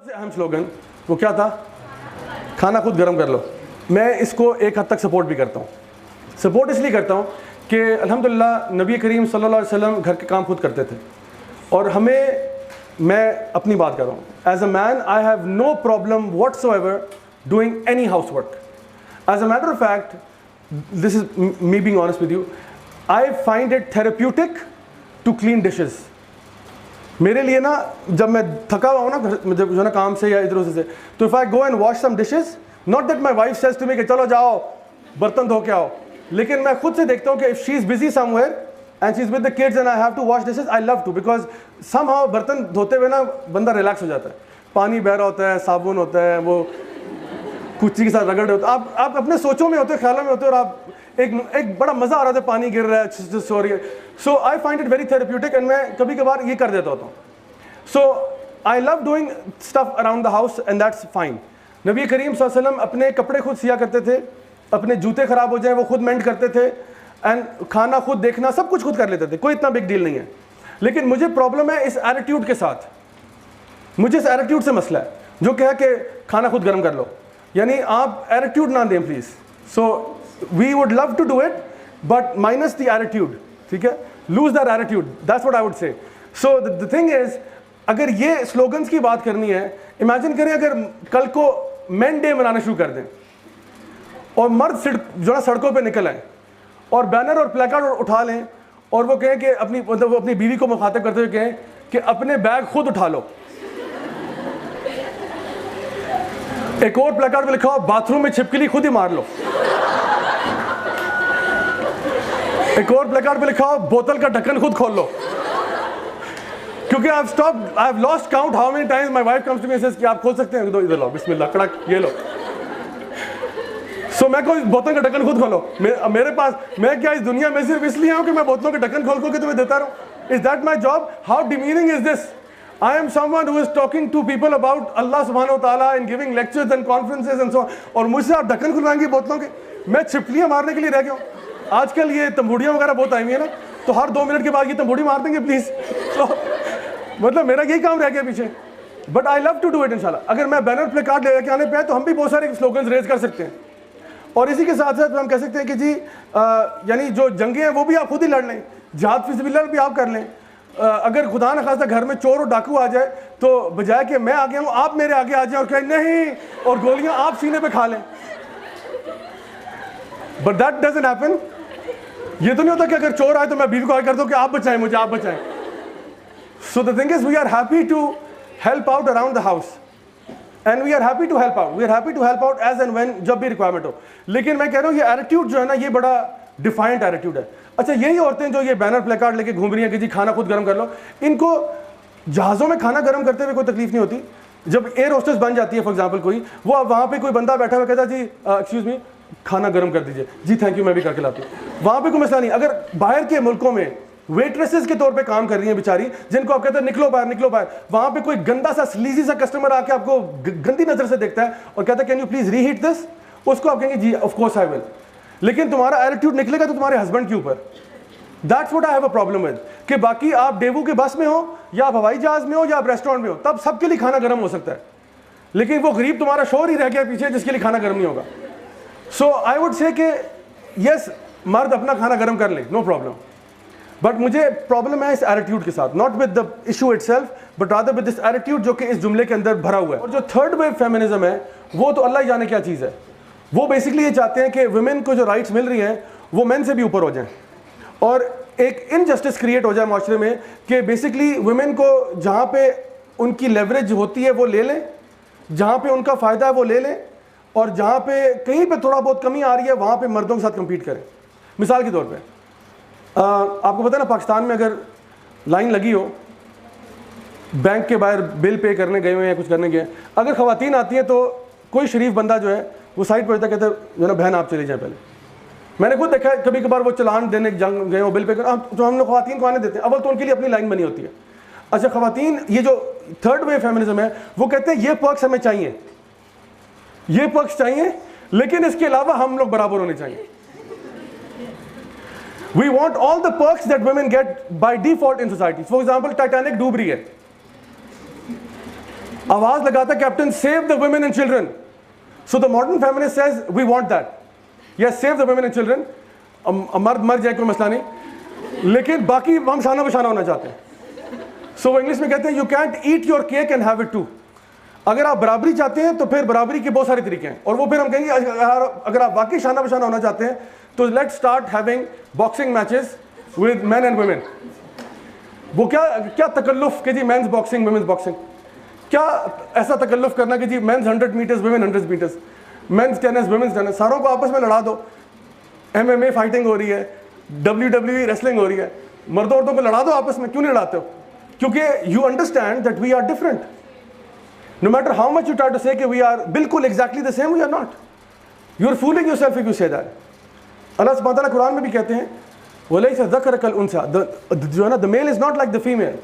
सबसे अहम स्लोगन वो क्या था? खाना खुद गर्म कर लो। मैं इसको एक हद तक सपोर्ट भी करता हूँ। सपोर्ट इसलिए करता हूँ कि अल्हम्दुलिल्लाह नबी करीम सल्लल्लाहु अलैहि वसल्लम घर के काम खुद करते थे और हमें, मैं अपनी बात कर रहा हूँ, as a man I have no problem whatsoever doing any house work. As a matter of fact, this is me being honest with you, I find it therapeutic to clean dishes. मेरे लिए ना, जब मैं थका हुआ हूँ ना, जब जो ना काम से या इधर उधर से, तो if I go and wash some dishes, not that my wife says to me कि चलो जाओ बर्तन धो के आओ, लेकिन मैं खुद से देखता हूँ कि if she is busy somewhere and she is with the kids and I have to wash dishes, I love to, because somehow बर्तन धोते हुए ना बंदा रिलैक्स हो जाता है। पानी बह रहा होता है, साबुन होता है, वो कुर्सी के साथ रगड़ होता है, आप अपने सोचों में होते हो, ख्यालों में होते हो, और आप एक बड़ा मजा आ रहा था, पानी गिर रहा है, सो रही है। So I find it very therapeutic and मैं कभी कभार ये कर देता होता हूँ। So I love doing stuff around the house and that's fine. नबी करीम सल्लल्लाहु अलैहि वसल्लम अपने कपड़े खुद सिया करते थे, अपने जूते खराब हो जाए वो खुद मेंट करते थे, एंड खाना खुद देखना, सब कुछ खुद कर लेते थे, कोई इतना बिग डील नहीं है। लेकिन मुझे प्रॉब्लम है इस एटीट्यूड के साथ, मुझे इस एटीट्यूड से मसला है जो क्या है कि खाना खुद गर्म कर लो, यानी आप एटीट्यूड ना दें please. So we would love to do it but minus the attitude, ठीक है, lose that attitude, that's what I would say. So the thing is, अगर ये स्लोगन्स की बात करनी है, इमेजिन करें अगर कल को मेन डे मनाना शुरू कर दें और मर्द जो ना सड़कों पे निकल आए और बैनर और प्लेकार्ड उठा लें और वो कहें कि अपनी, मतलब वो अपनी बीवी को मुखातिब करते हुए कहें कि अपने बैग खुद उठा लो। एक और प्लेकार्ड में लिखा हो बाथरूम में छिपकली खुद ही मार लो। एक और प्लेकार्ड पे लिखा हो बोतल का ढक्कन खुद खोल लो। क्योंकि I have lost count how many times my wife comes to me and says कि आप खोल सकते हैं, इधर लो, बिस्मिल्लाह, कड़क, ये लो। सो मैं कोई बोतल का ढक्कन खुद खोलो, मेरे पास, मैं क्या इस दुनिया में सिर्फ इसलिए हूं कि मैं बोतलों के ढक्कन खोल के तुम्हें देता रहूं? Is that my job? How demeaning is this? I am someone who is talking to people about Allah subhanahu wa ta'ala and giving lectures and conferences and so on, और मुझसे आप ढक्कन खुलवाएंगे बोतलों के? मैं छिपकलियां मारने के लिए रह गया हूँ। आजकल ये तंबूड़ियाँ वगैरह बहुत आई हुई है ना, तो हर 2 मिनट के बाद ये तंबूड़ी मार देंगे प्लीज। तो मतलब मेरा यही काम रह गया पीछे, but I love to do it इंशाल्लाह। अगर मैं बैनर प्ले कार्ड लेके आने पे तो हम भी बहुत सारे स्लोगन्स रेज कर सकते हैं, और इसी के साथ साथ हम कह सकते हैं कि जी यानी जो जंगे हैं वो भी आप खुद ही लड़ लें, जिहाद फी सबिलिल्लाह भी आप कर लें। अगर खुदा न खास्ता घर में चोर और डाकू आ जाए तो बजाय कि मैं आ गया हूँ आप मेरे आगे आ जाए और कहें नहीं, और गोलियां आप सीने पे खा लें, बट दैट डजंट हैपन। ये तो नहीं होता कि अगर चोर आए तो मैं बीवी को आगे कर दूं कि आप बचाएं मुझे, आप बचाएं। So the thing is, we are happy to help out around the house and we are happy to help out, we are happy to help out as and when, जब भी रिक्वायरमेंट हो। लेकिन मैं कह रहा हूँ ये एटीट्यूड जो है ना, ये बड़ा डिफाइंट एटीट्यूड है। अच्छा, यही औरतें जो ये बैनर प्लेकार्ड लेके घूम रही हैं कि जी खाना खुद गर्म कर लो, इनको जहाज़ों में खाना गर्म करते हुए कोई तकलीफ नहीं होती। जब एयर होस्टेस बन जाती है फॉर एग्जांपल कोई, वो वहाँ पे कोई बंदा बैठा हुआ कहता जी एक्सक्यूज मी खाना गर्म कर दीजिए, जी थैंक यू मैं भी करके लाती हूँ, वहाँ पे कोई मसला नहीं। अगर बाहर के मुल्कों में वेट्रेसेस के तौर पे काम कर रही हैं बेचारी, जिनको आप कहते हैं निकलो बाहर निकलो बाहर, वहाँ पे कोई गंदा सा स्लीजी सा कस्टमर आके आपको गंदी नज़र से देखता है और कहता है can you please reheat this, उसको आप कहेंगे जी ऑफ कोर्स आई विल। लेकिन तुम्हारा एटीट्यूड निकलेगा तो तुम्हारे हस्बैंड के ऊपर। That's what I have a problem with, कि बाकी आप डेवू के बस में हो या आप हवाई जहाज में हो या आप रेस्टोरेंट में हो, तब सबके लिए खाना गर्म हो सकता है, लेकिन वो गरीब तुम्हारा शोर ही रह गया पीछे जिसके लिए खाना गर्म नहीं होगा। सो आई वुड से कि यस, मर्द अपना खाना गर्म कर ले, नो प्रॉब्लम, बट मुझे प्रॉब्लम है इस एटीट्यूड के साथ, not with the issue itself but rather with this attitude जो कि इस जुमले के अंदर भरा हुआ है। और जो थर्ड वेव फेमिनिज्म है वो तो अल्लाह ही जाने क्या चीज़ है। वो बेसिकली ये चाहते हैं कि वुमेन को जो राइट्स मिल रही हैं वो मेन से भी ऊपर हो जाएं, और एक इनजस्टिस क्रिएट हो जाए माशरे में कि बेसिकली वुमेन को जहाँ पे उनकी लेवरेज होती है वो ले लें, जहाँ पे उनका फ़ायदा है वो ले लें, और जहाँ पे कहीं पे थोड़ा बहुत कमी आ रही है वहाँ पे मर्दों के साथ कम्पीट करें। मिसाल के तौर पे आपको पता है ना, पाकिस्तान में अगर लाइन लगी हो, बैंक के बाहर बिल पे करने गए हुए हैं, कुछ करने गए, अगर ख़वातीन आती हैं तो कोई शरीफ बंदा जो है वो साइड पर कहता है जो ना बहन आप चले जाएं पहले। मैंने खुद देखा है कभी कभार वो चलान देने जंग गए हो बिल पे कर, तो हम लोग ख़वातीन को आने देते हैं, अव्वल तो उनके लिए अपनी लाइन बनी होती है। अच्छा, ख़वातीन, ये जो थर्ड वेव फेमिनिज्म है वो कहते हैं ये पर्क्स हमें चाहिए, ये पर्क्स चाहिए, लेकिन इसके अलावा हम लोग बराबर होने चाहिए। We want all the perks that women get by default in society. For example Titanic डूब रही है, आवाज लगाता captain save the women and children. So the modern feminist says we want that. Yes, save the women and children. मर्द मर जाए कोई मसला नहीं, लेकिन बाकी हम शाना बशाना होना चाहते हैं. सो वो इंग्लिश में कहते हैं you can't eat your cake and have it too. अगर आप बराबरी चाहते हैं तो फिर बराबरी के बहुत सारे तरीके हैं, और वो फिर हम कहेंगे अगर आप वाकई शाना बशाना होना चाहते हैं तो let's start having boxing matches with men and women. वो क्या तकल्लुफ कि जी मेंस बॉक्सिंग वुमेन्स बॉक्सिंग, क्या ऐसा तकल्लुफ करना कि जी men's 100 metres women 100 metres, men's tennis women's tennis, सारों को आपस में लड़ा दो. MMA फाइटिंग हो रही है, WWE रेसलिंग हो रही है, मर्दों औरतों को लड़ा दो आपस में. क्यों नहीं लड़ाते हो? क्योंकि you understand that we are different. No matter how much you try to say कि वी आर बिल्कुल exactly the same, we are not. You are fooling yourself if you say that. Allah सुब्हानहू व तआला कुरान में भी कहते हैं वलैसा ज़कर कल उनसा, जो है ना, the male is not like the female.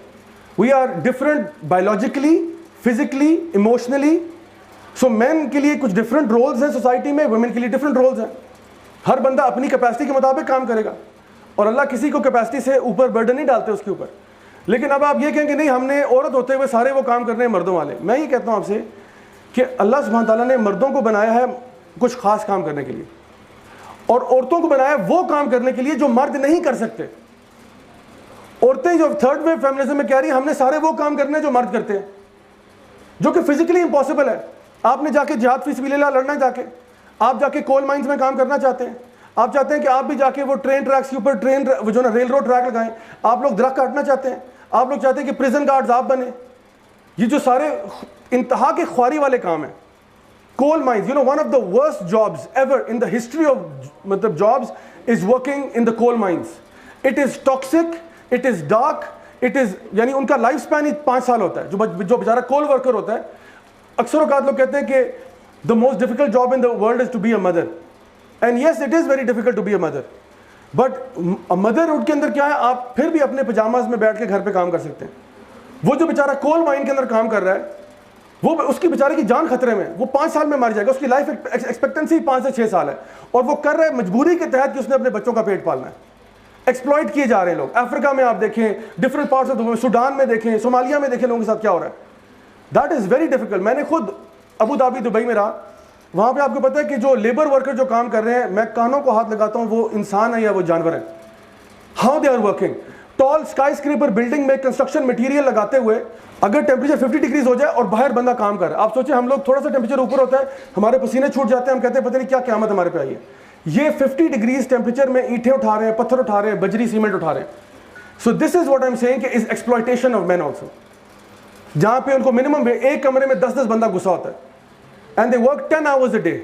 We are different biologically, physically, emotionally. So man के लिए कुछ डिफरेंट रोल्स हैं सोसाइटी में, वुमेन के लिए डिफरेंट रोल्स हैं. हर बंदा अपनी कैपेसिटी के मुताबिक काम करेगा, और अल्लाह किसी को कैपेसिटी से ऊपर बर्डन नहीं डालते उसके ऊपर. लेकिन अब आप ये कहेंगे नहीं हमने औरत होते हुए सारे वो काम करने हैं मर्दों वाले. मैं ये कहता हूँ आपसे कि अल्लाह सुब्हान ताला ने मर्दों को बनाया है कुछ खास काम करने के लिए, और औरतों को बनाया वो काम करने के लिए जो मर्द नहीं कर सकते. औरतें जो थर्ड वेव फेमिनिज्म में कह रही है हमने सारे वो काम करने हैं जो मर्द करते हैं, जो कि फिजिकली इम्पॉसिबल है. आपने जाके जिहाद फी सबीलिल्लाह लड़ना है, जाके आप जाके कोल माइंस में काम करना चाहते हैं, आप चाहते हैं कि आप भी जाके वो ट्रेन ट्रैक्स के ऊपर ट्रेन जो ना रेल रोड ट्रैक लगाएं, आप लोग दरख्त काटना चाहते हैं, आप लोग चाहते हैं कि प्रिजन गार्ड्स आप बने. ये जो सारे इंतहा के ख्वारी वाले काम हैं, coal mines, you know, one of the worst jobs ever in the history of मतलब jobs is working in the coal mines. It is toxic, it is dark, it is, यानी उनका लाइफ स्पैन ही 5 साल होता है. जो बेचारा कोल worker होता है, अक्सर औकात लोग कहते हैं कि the most difficult job in the world is to be a mother. And yes, it is very difficult to be a mother. But motherhood के अंदर क्या है, आप फिर भी अपने पजामाज में बैठ के घर पे काम कर सकते हैं. वो जो बेचारा कोल माइन के अंदर काम कर रहा है, वो उसकी बेचारे की जान खतरे में, वो 5 साल में मर जाएगा. उसकी लाइफ एक्सपेक्टेंसी 5 से 6 साल है, और वो कर रहा है मजबूरी के तहत कि उसने अपने बच्चों का पेट पालना है. एक्सप्लॉइट किए जा रहे हैं लोग. अफ्रीका में आप देखें, डिफरेंट पार्ट्स ऑफ सूडान में देखें, सोमालिया में देखें लोगों के साथ क्या हो रहा है. That is very difficult. मैंने खुद अबू धाबी दुबई में रहा, वहाँ पे आपको पता है कि जो लेबर वर्कर जो काम कर रहे हैं, मैं कानों को हाथ लगाता हूँ वो इंसान है या वो जानवर है. How they are working. Tall skyscraper building में कंस्ट्रक्शन मटेरियल लगाते हुए अगर टेम्परेचर 50 डिग्रीज हो जाए और बाहर बंदा काम कर रहा है, आप सोचिए हम लोग थोड़ा सा टेम्परेचर ऊपर होता है, हमारे पसीने छूट जाते हैं, हम कहते हैं पता नहीं क्या क़यामत हमारे पे आई है. ये 50 डिग्रीज टेम्परेचर में ईंटें उठा रहे हैं, पत्थर उठा रहे हैं, बजरी सीमेंट उठा रहे हैं. So this is what I am saying कि is exploitation of man also, जहाँ पे उनको मिनिमम एक कमरे में 10-10 बंदा घुसा होता है. And they work 10 hours a day.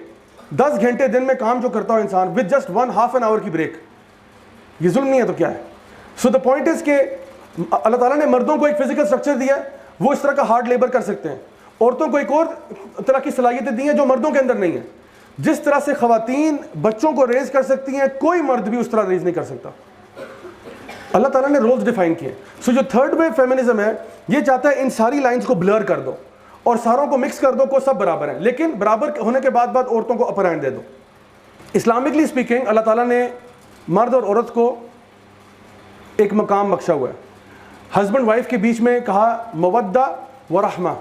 10 घंटे दिन में काम जो करता हो इंसान विद जस्ट 1/2 an hour की ब्रेक, ये जुल्म नहीं है तो क्या है. सो द पॉइंट इज के अल्लाह ताला ने मर्दों को एक फिजिकल स्ट्रक्चर दिया है, वो इस तरह का हार्ड लेबर कर सकते हैं. औरतों को एक और तरह की सलाहियतें दी हैं जो मर्दों के अंदर नहीं है. जिस तरह से खवातीन बच्चों को रेज कर सकती हैं, कोई मर्द भी उस तरह रेज नहीं कर सकता. अल्लाह ताला ने रोल्स डिफाइन किए. सो जो थर्ड वेव फेमिनिज्म है, ये चाहता है इन सारी लाइंस को ब्लर कर दो और सारों को मिक्स कर दो को सब बराबर हैं, लेकिन बराबर होने के बाद औरतों को अपर हैंड दे दो. इस्लामिकली स्पीकिंग अल्लाह ताला ने मर्द और औरत को एक मकाम बख्शा हुआ है. हस्बैंड वाइफ के बीच में कहा मवद्दा व रहमा,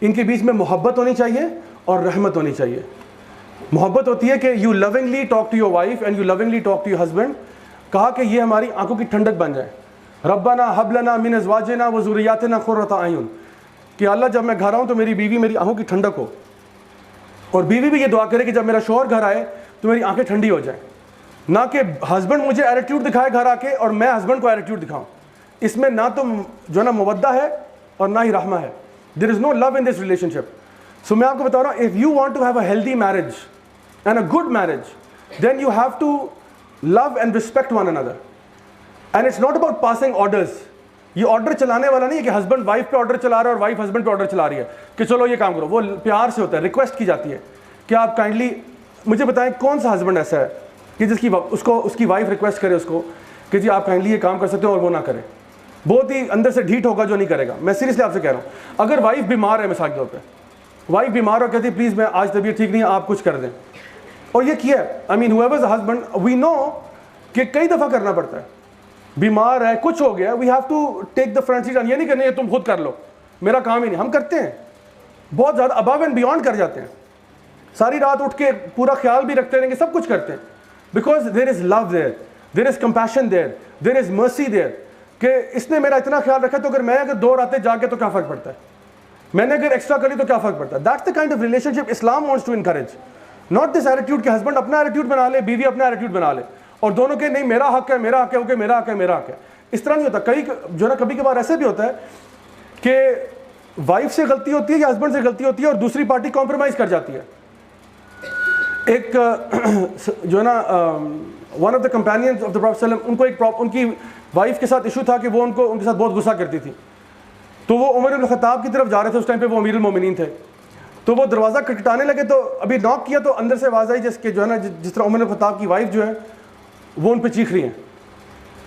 इनके बीच में मोहब्बत होनी चाहिए और रहमत होनी चाहिए. मोहब्बत होती है कि you lovingly talk to your wife and you lovingly talk to your husband. कहा कि ये हमारी आंखों की ठंडक बन जाए. रब्बाना हबलना मिन अज़वाजिना व ज़ुर्रिय्यातिना क़ुर्रता अयुन, कि अल्लाह जब मैं घर आऊँ तो मेरी बीवी मेरी आंखों की ठंडक हो, और बीवी भी ये दुआ करे कि जब मेरा शौहर घर आए तो मेरी आंखें ठंडी हो जाए. ना कि हस्बैंड मुझे एटीट्यूड दिखाए घर आके और मैं हस्बैंड को एटीट्यूड दिखाऊं. इसमें ना तो जो ना मुवद्दा है और ना ही रहमा है. There is no love in this relationship. So मैं आपको बता रहा हूँ, if you want to have a healthy marriage and a good marriage, then you have to love and respect one another. And it's not about passing orders. ये order चलाने वाला नहीं है कि हस्बैंड वाइफ पे ऑर्डर चला रहा है और वाइफ हस्बैंड पे ऑर्डर चला रही है कि चलो ये काम करो. वो प्यार से होता है, रिक्वेस्ट की जाती है कि आप काइंडली मुझे बताएं कौन सा हस्बैंड ऐसा है कि जिसकी उसकी वाइफ रिक्वेस्ट करे उसको कि जी आप काइंडली ये काम कर सकते हो और वो ना करे. बहुत ही अंदर से ढीठ होगा जो नहीं करेगा. मैं सीरियसली आपसे कह रहा हूँ, अगर वाइफ बीमार है, मिसाल के तौर पर वाइफ बीमार और कहती है प्लीज़ मैं आज तबीयत ठीक नहीं है, आप कुछ कर दें, और ये किया है. I mean however the husband, we know कि कई दफ़ा करना पड़ता है. बीमार है, कुछ हो गया, we have to take the front seat. ये नहीं करनी है तुम खुद कर लो, मेरा काम ही नहीं. हम करते हैं, बहुत ज़्यादा अबव एंड बियॉन्ड कर जाते हैं, सारी रात उठ के पूरा ख्याल भी रखते रहेंगे, सब कुछ करते हैं, because there is love there, there is compassion there, there is mercy there, कि इसने मेरा इतना ख्याल रखा, तो अगर मैं अगर 2 रातें जाके तो क्या फ़र्क पड़ता है, मैंने अगर एक्स्ट्रा करी तो क्या फ़र्क पड़ता है। That's the kind of relationship Islam wants to encourage, not this attitude कि हस्बैंड अपना एटीट्यूड बना ले, बीवी अपना एटीट्यूड बना ले, और दोनों के नहीं मेरा हक है, मेरा हक है, ओके मेरा हक है, मेरा हक है। इस तरह नहीं होता। कई जो ना कभी कभार ऐसे भी होता है कि वाइफ से गलती होती है या हस्बैंड से गलती होती है और दूसरी पार्टी कॉम्प्रोमाइज़ कर जाती है। एक जो है ना one of the companions of the prophet सल्लल्लाहु अलैहि वसल्लम, उनको उनकी वाइफ के साथ इशू था कि वो उनके साथ बहुत गुस्सा करती थी, तो वो उमर इब्न खत्ताब की तरफ जा रहे थे, उस टाइम पे वो अमीरुल मोमिनीन थे, तो वो दरवाज़ा खटखटाने लगे, तो अभी नॉक किया तो अंदर से आवाज़ आई जिसके जो है ना जिस तरह उमर इब्न खत्ताब की वाइफ जो है वो उन पर चीख रही हैं।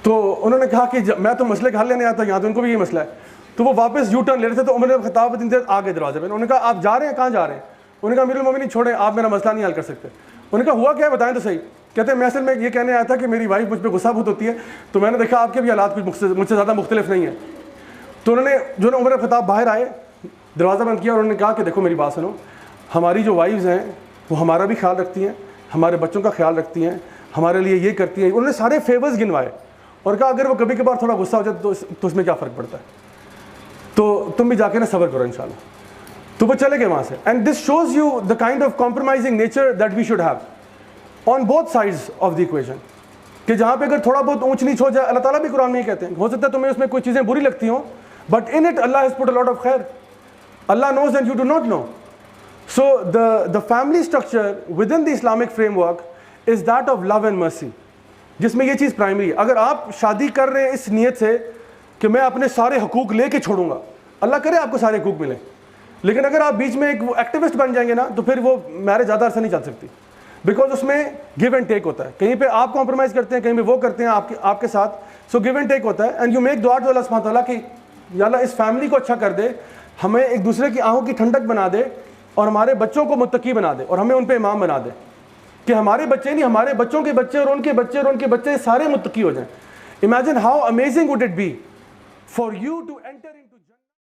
तो उन्होंने कहा कि मैं तो मसले का हल लेने आता, यहाँ तो उनको भी ये मसला है। तो वो वापस यू टर्न ले रहे थे, तो उमर इब्न खत्ताब आ गए दरवाजे पर। उन्होंने कहा आप जा रहे हैं, कहाँ जा रहे हैं? उन्होंने कहा अमीरुल मोमिनीन छोड़ें, आप मेरा मसला नहीं हल कर सकते। उन्होंने कहा हुआ क्या है बताएं तो सही। कहते हैं मैं असल में ये कहने आया था कि मेरी वाइफ मुझ पर गुस्सा बहुत होती है, तो मैंने देखा आपके भी हालात कुछ मुझसे ज़्यादा मुख्तलिफ नहीं है। तो उन्होंने जो ना उमर खत्ताब बाहर आए, दरवाज़ा बंद किया और उन्होंने कहा कि देखो मेरी बात सुनो, हमारी जो वाइफ्स हैं वो हमारा भी ख्याल रखती हैं, हमारे बच्चों का ख्याल रखती हैं, हमारे लिए ये करती हैं। उन्होंने सारे फेवर्स गिनवाए और कहा अगर वो कभी कभार थोड़ा गुस्सा हो जाए तो उसमें क्या फ़र्क पड़ता है, तो तुम भी जाके ना सब्र करो इंशाल्लाह। तो वो चले गए वहाँ से। And this shows you the kind of compromising nature that we should have on both sides of the equation, कि जहाँ पे अगर थोड़ा बहुत ऊंच नीच हो जाए, अल्लाह ताला भी कुरान में ही कहते हैं, हो सकता है तुम्हें उसमें कोई चीज़ें बुरी लगती हों, but in it Allah has put a lot of खैर, Allah knows and you do not know. So the family structure within the Islamic framework is that of love and mercy, जिसमें ये चीज़ प्राइमरी है। अगर आप शादी कर रहे हैं इस नीयत से कि मैं अपने सारे हकूक़ लेके छोड़ूंगा, अल्लाह करे आपको सारे हकूक़ मिले, लेकिन अगर आप बीच में एक एक्टिविस्ट बन जाएंगे ना, तो फिर वो मैरिज ज़्यादा अरसा नहीं चल सकती, बिकॉज उसमें गिव एंड टेक होता है। कहीं पे आप कॉम्प्रोमाइज़ करते हैं, कहीं पे वो करते हैं आपके साथ। सो गिव एंड टेक होता है, एंड यू मेक दुआ टू अल्लाह सुब्हानहू व तआला कि या अल्लाह इस फैमिली को अच्छा कर दे, हमें एक दूसरे की आंखों की ठंडक बना दे, और हमारे बच्चों को मुत्तकी बना दे, और हमें उन पे इमाम बना दे, कि हमारे बच्चे नहीं, हमारे बच्चों के बच्चे और उनके बच्चे और उनके बच्चे सारे मुत्तकी हो जाएं। Imagine how amazing would it be for you to enter in